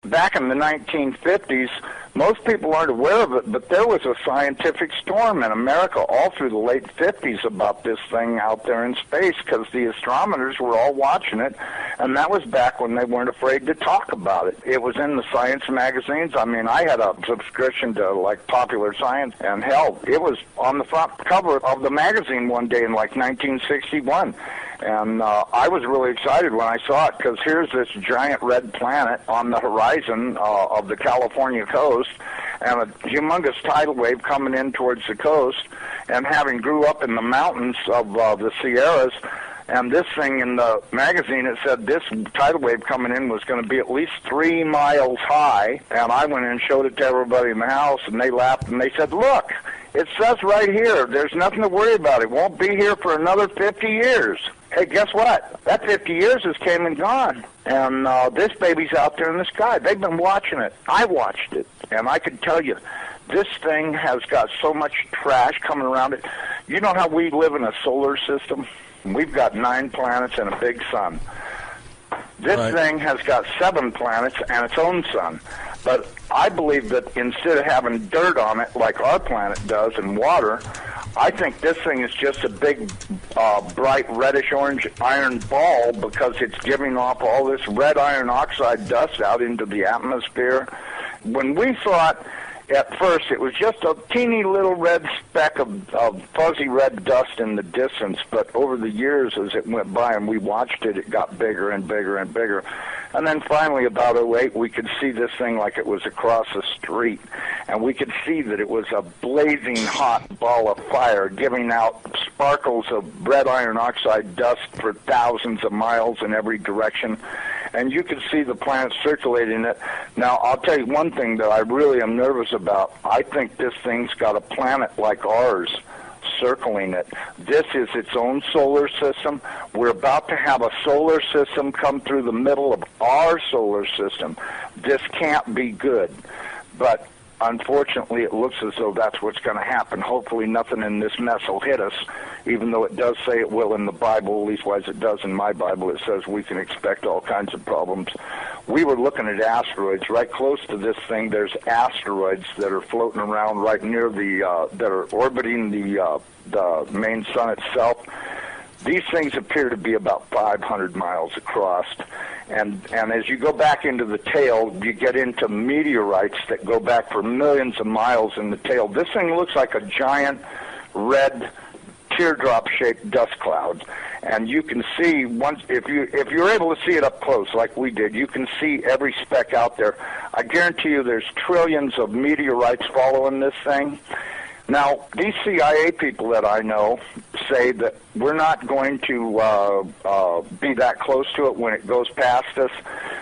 back in the 1950s, most people aren't aware of it, but there was a scientific storm in America all through the late 50s about this thing out there in space because the astronomers were all watching it, and that was back when they weren't afraid to talk about it. It was in the science magazines. I mean, I had a subscription to, like, Popular Science, and hell, it was on the front cover of the magazine one day in, like, 1961. And I was really excited when I saw it because here's this giant red planet on the horizon of the California coast and a humongous tidal wave coming in towards the coast. And having grew up in the mountains of the Sierras, and this thing in the magazine, it said this tidal wave coming in was going to be at least 3 miles high. And I went in and showed it to everybody in the house, and they laughed, and they said, look, it says right here, there's nothing to worry about. It won't be here for another 50 years. Hey, guess what? That 50 years has came and gone. And this baby's out there in the sky. They've been watching it. I watched it. And I can tell you, this thing has got so much trash coming around it. You know how we live in a solar system? We've got 9 planets and a big sun. This thing has got 7 planets and its own sun. But I believe that instead of having dirt on it like our planet does and water, I think this thing is just a big, bright reddish-orange iron ball because it's giving off all this red iron oxide dust out into the atmosphere. When we thought at first it was just a teeny little red speck of fuzzy red dust in the distance, but over the years as it went by and we watched it, it got bigger and bigger and bigger. And then finally, about '08, we could see this thing like it was across the street. And we could see that it was a blazing hot ball of fire giving out sparkles of red iron oxide dust for thousands of miles in every direction. And you could see the planet circulating it. Now, I'll tell you one thing that I really am nervous about. I think this thing's got a planet like ours circling it. This is its own solar system. We're about to have a solar system come through the middle of our solar system. This can't be good. But unfortunately, it looks as though that's what's going to happen. Hopefully nothing in this mess will hit us, even though it does say it will in the Bible, at leastwise it does in my Bible. It says we can expect all kinds of problems. We were looking at asteroids. Right close to this thing, there's asteroids that are floating around right near the, that are orbiting the main sun itself. These things appear to be about 500 miles across. And as you go back into the tail, you get into meteorites that go back for millions of miles in the tail. This thing looks like a giant red teardrop-shaped dust cloud. And you can see, once if you're able to see it up close like we did, you can see every speck out there. I guarantee you there's trillions of meteorites following this thing. Now, these CIA people that I know say that we're not going to be that close to it when it goes past us.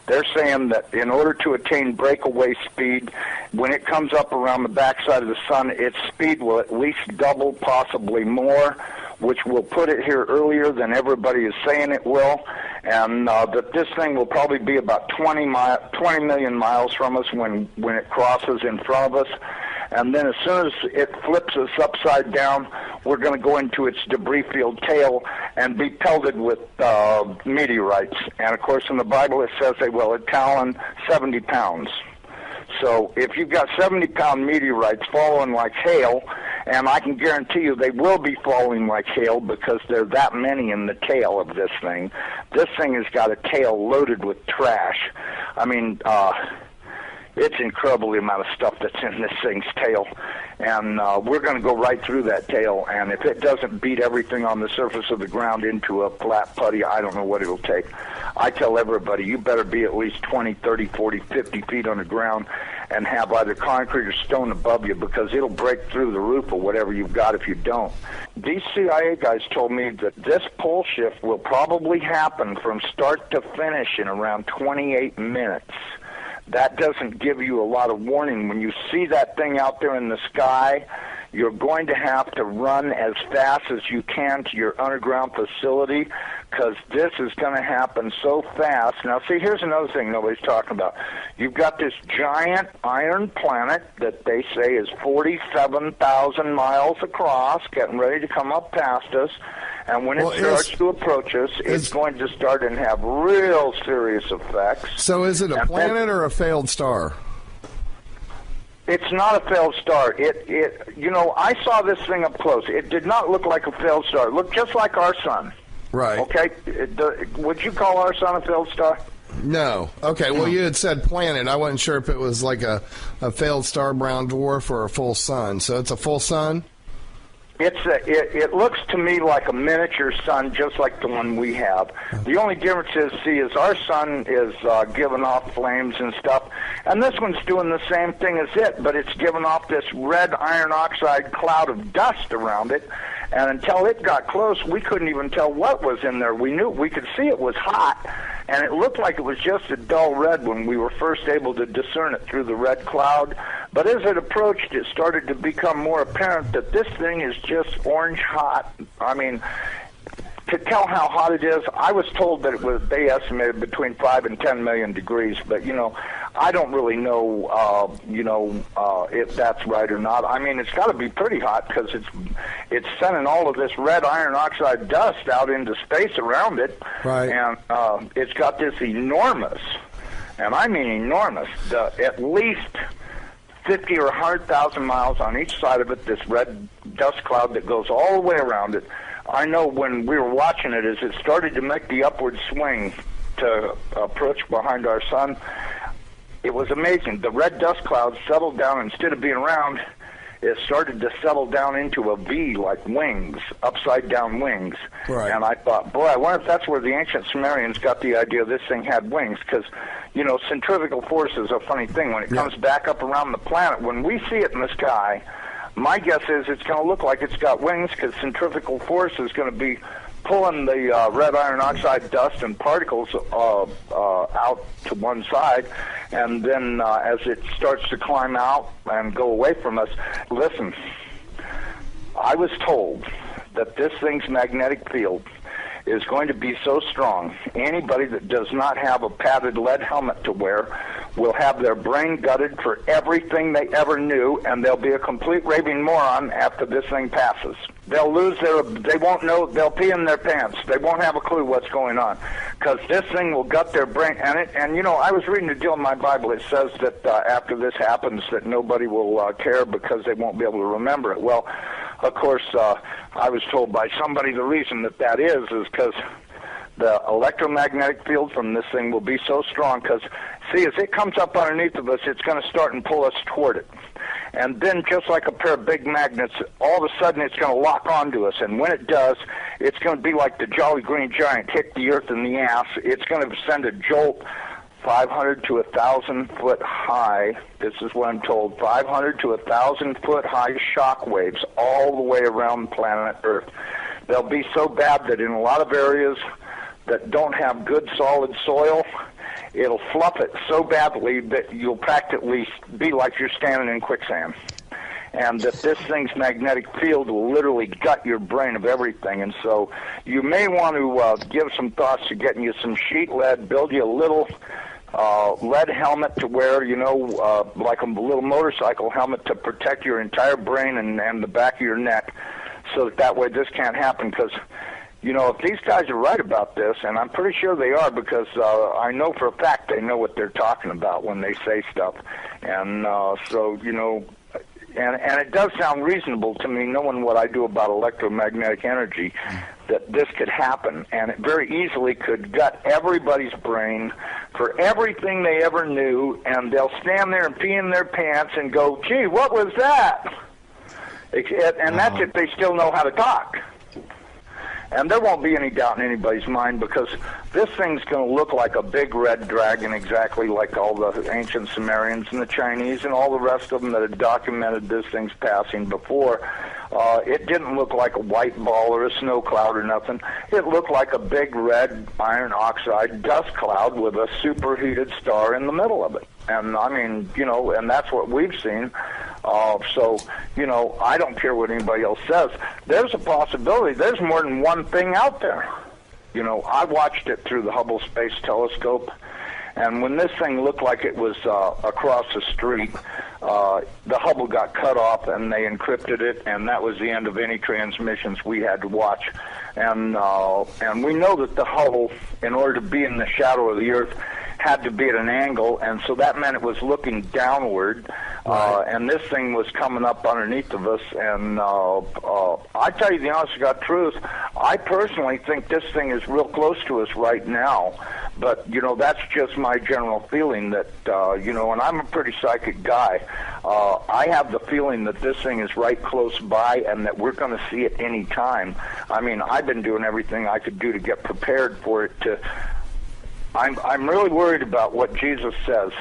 They're saying that in order to attain breakaway speed, when it comes up around the backside of the sun, its speed will at least double, possibly more, which will put it here earlier than everybody is saying it will, and that this thing will probably be about 20 million miles from us when it crosses in front of us. And then as soon as it flips us upside down, we're going to go into its debris field tail and be pelted with meteorites. And, of course, in the Bible it says they will talon 70 pounds. So if you've got 70-pound meteorites falling like hail, and I can guarantee you they will be falling like hail because there are that many in the tail of this thing. This thing has got a tail loaded with trash. I mean, it's incredible the amount of stuff that's in this thing's tail. And we're going to go right through that tail, and if it doesn't beat everything on the surface of the ground into a flat putty, I don't know what it'll take. I tell everybody, you better be at least 20, 30, 40, 50 feet on the ground and have either concrete or stone above you because it'll break through the roof or whatever you've got if you don't. These CIA guys told me that this pole shift will probably happen from start to finish in around 28 minutes. That doesn't give you a lot of warning. When you see that thing out there in the sky, you're going to have to run as fast as you can to your underground facility because this is going to happen so fast. Now, see, here's another thing nobody's talking about. You've got this giant iron planet that they say is 47,000 miles across, getting ready to come up past us. And when it starts to approach us, it's going to start and have real serious effects. So is it a planet or a failed star? It's not a failed star. I saw this thing up close. It did not look like a failed star. It looked just like our sun. Right. Okay? Would you call our sun a failed star? No. Okay, well, you had said planet. I wasn't sure if it was like a failed star brown dwarf or a full sun. So it's a full sun? It looks to me like a miniature sun, just like the one we have. The only difference is our sun is giving off flames and stuff, and this one's doing the same thing as it, but it's giving off this red iron oxide cloud of dust around it, and until it got close, we couldn't even tell what was in there. We could see it was hot, and it looked like it was just a dull red when we were first able to discern it through the red cloud. But as it approached, it started to become more apparent that this thing is just orange hot. I mean, to tell how hot it is, I was told that they estimated between 5 and 10 million degrees, but, I don't really know, if that's right or not. I mean, it's got to be pretty hot because it's sending all of this red iron oxide dust out into space around it. Right. And it's got this enormous, and I mean enormous, at least 50 or 100,000 miles on each side of it, this red dust cloud that goes all the way around it. I know when we were watching it, as it started to make the upward swing to approach behind our sun, it was amazing. The red dust cloud settled down. Instead of being round, it started to settle down into a V, like wings, upside-down wings. Right. And I thought, boy, I wonder if that's where the ancient Sumerians got the idea this thing had wings, because, centrifugal force is a funny thing. When it comes back up around the planet, when we see it in the sky, my guess is it's going to look like it's got wings, because centrifugal force is going to be pulling the red iron oxide dust and particles out to one side, and then as it starts to climb out and go away from us, listen, I was told that this thing's magnetic field is going to be so strong, anybody that does not have a padded lead helmet to wear will have their brain gutted for everything they ever knew, and they'll be a complete raving moron after this thing passes. They'll they won't know, they'll pee in their pants. They won't have a clue what's going on, because this thing will gut their brain. And I was reading a deal in my Bible. It says that after this happens, that nobody will care because they won't be able to remember it. Well, of course, I was told by somebody the reason that is because the electromagnetic field from this thing will be so strong, because, see, as it comes up underneath of us, it's going to start and pull us toward it. And then, just like a pair of big magnets, all of a sudden it's going to lock onto us. And when it does, it's going to be like the Jolly Green Giant hit the earth in the ass. It's going to send a jolt 500 to 1,000 foot high. This is what I'm told. 500 to 1,000 foot high shock waves all the way around planet Earth. They'll be so bad that in a lot of areas that don't have good solid soil, it'll fluff it so badly that you'll practically be like you're standing in quicksand. And that this thing's magnetic field will literally gut your brain of everything. And so you may want to give some thoughts to getting you some sheet lead, build you a little lead helmet to wear, like a little motorcycle helmet to protect your entire brain and the back of your neck, so that way this can't happen. Because if these guys are right about this, and I'm pretty sure they are, because I know for a fact they know what they're talking about when they say stuff. And and it does sound reasonable to me, knowing what I do about electromagnetic energy, that this could happen. And it very easily could gut everybody's brain for everything they ever knew, and they'll stand there and pee in their pants and go, gee, what was that? And that's if they still know how to talk. And there won't be any doubt in anybody's mind, because this thing's going to look like a big red dragon, exactly like all the ancient Sumerians and the Chinese and all the rest of them that had documented this thing's passing before. It didn't look like a white ball or a snow cloud or nothing. It looked like a big red iron oxide dust cloud with a superheated star in the middle of it. And I mean, and that's what we've seen. I don't care what anybody else says. There's a possibility. There's more than one thing out there. I watched it through the Hubble Space Telescope, And when this thing looked like it was across the street, the Hubble got cut off, and they encrypted it, and that was the end of any transmissions we had to watch. And we know that the Hubble, in order to be in the shadow of the Earth, had to be at an angle, and so that meant it was looking downward, and this thing was coming up underneath of us. And I tell you the honest to God truth, I personally think this thing is real close to us right now, but that's just my general feeling that and I'm a pretty psychic guy. I have the feeling that this thing is right close by and that we're going to see it any time. I mean, I've been doing everything I could do to get prepared for it to. I'm really worried about what Jesus says.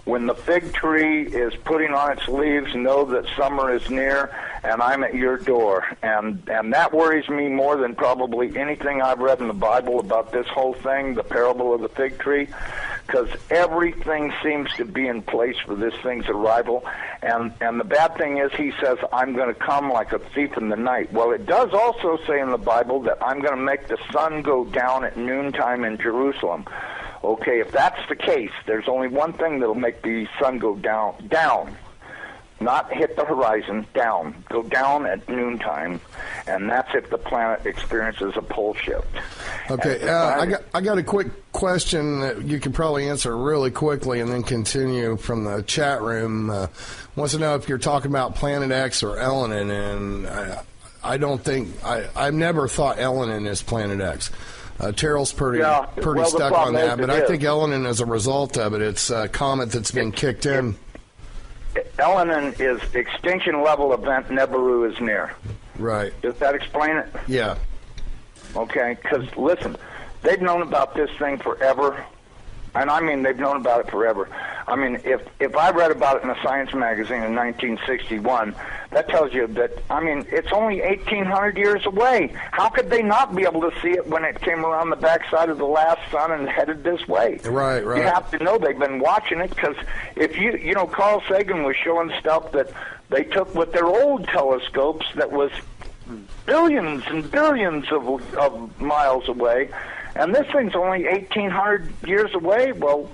When the fig tree is putting on its leaves, know that summer is near, and I'm at your door. And that worries me more than probably anything I've read in the Bible about this whole thing, the parable of the fig tree, because everything seems to be in place for this thing's arrival. And the bad thing is, he says, I'm going to come like a thief in the night. Well, it does also say in the Bible that I'm going to make the sun go down at noontime in Jerusalem. Okay, if that's the case, there's only one thing that'll make the sun go down, not hit the horizon, go down at noontime, and that's if the planet experiences a pole shift. Okay, I got a quick question that you can probably answer really quickly and then continue from the chat room. Wants to know if you're talking about PlanetX or ELEN, and I don't think, I've never thought ELEN is PlanetX. Terrell's pretty stuck on that, but I think ELEN is a result of it. It's a comet that's been kicked in. ELEN is extinction level event NIBIRU is near. Right. Does that explain it? Yeah. Okay, because listen, they've known about this thing forever. And I mean, they've known about it forever. I mean, if I read about it in a science magazine in 1961, that tells you that, I mean, it's only 1,800 years away. How could they not be able to see it when it came around the backside of the last sun and headed this way? Right. You have to know they've been watching it, because if Carl Sagan was showing stuff that they took with their old telescopes that was billions and billions of miles away. And this thing's only 1,800 years away. Well,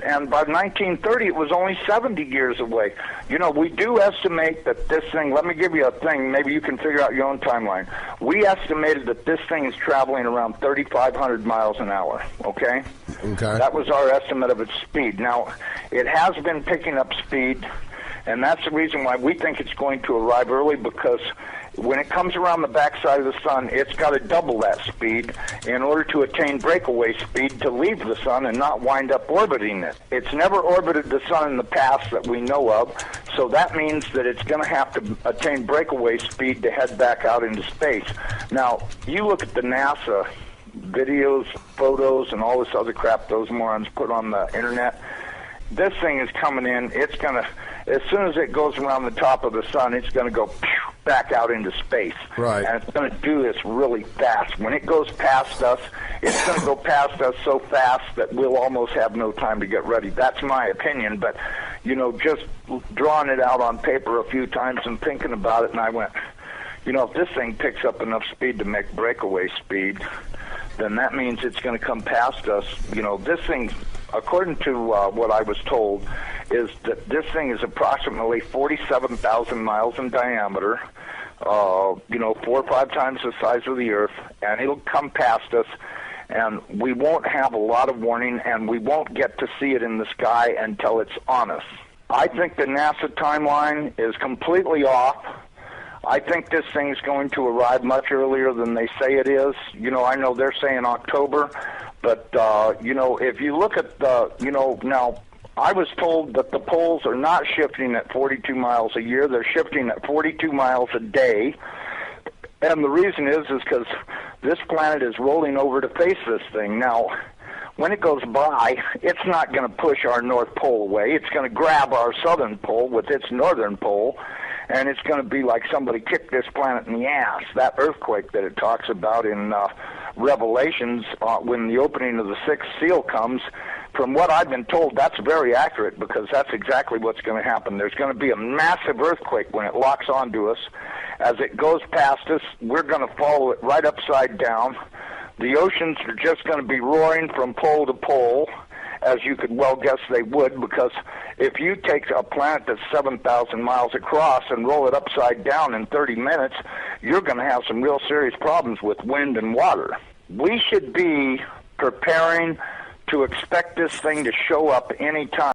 and by 1930, it was only 70 years away. We do estimate that this thing, let me give you a thing, maybe you can figure out your own timeline. We estimated that this thing is traveling around 3,500 miles an hour, okay? Okay. That was our estimate of its speed. Now, it has been picking up speed, and that's the reason why we think it's going to arrive early, because when it comes around the backside of the sun, it's got to double that speed in order to attain breakaway speed to leave the sun and not wind up orbiting it. It's never orbited the sun in the past that we know of, so that means that it's going to have to attain breakaway speed to head back out into space. Now, you look at the NASA videos, photos, and all this other crap those morons put on the internet. This thing is coming in. It's going to, as soon as it goes around the top of the sun, it's going to go back out into space. Right. And it's going to do this really fast. When it goes past us, it's going to go past us so fast that we'll almost have no time to get ready. That's my opinion, but, just drawing it out on paper a few times and thinking about it, and I went, if this thing picks up enough speed to make breakaway speed, then that means it's going to come past us. This thing, according to what I was told, is that this thing is approximately 47,000 miles in diameter, 4 or 5 times the size of the Earth, and it'll come past us, and we won't have a lot of warning, and we won't get to see it in the sky until it's on us. I think the NASA timeline is completely off. I think this thing's going to arrive much earlier than they say it is. I know they're saying October, but, if you look at now, I was told that the poles are not shifting at 42 miles a year. They're shifting at 42 miles a day. And the reason is because this planet is rolling over to face this thing. Now, when it goes by, it's not going to push our North Pole away. It's going to grab our southern pole with its northern pole, and it's going to be like somebody kicked this planet in the ass. That earthquake that it talks about in Revelations, when the opening of the sixth seal comes, from what I've been told, that's very accurate, because that's exactly what's going to happen. There's going to be a massive earthquake when it locks onto us. As it goes past us, we're going to follow it right upside down. The oceans are just going to be roaring from pole to pole, as you could well guess they would, because if you take a planet that's 7,000 miles across and roll it upside down in 30 minutes, you're going to have some real serious problems with wind and water. We should be preparing to expect this thing to show up any time.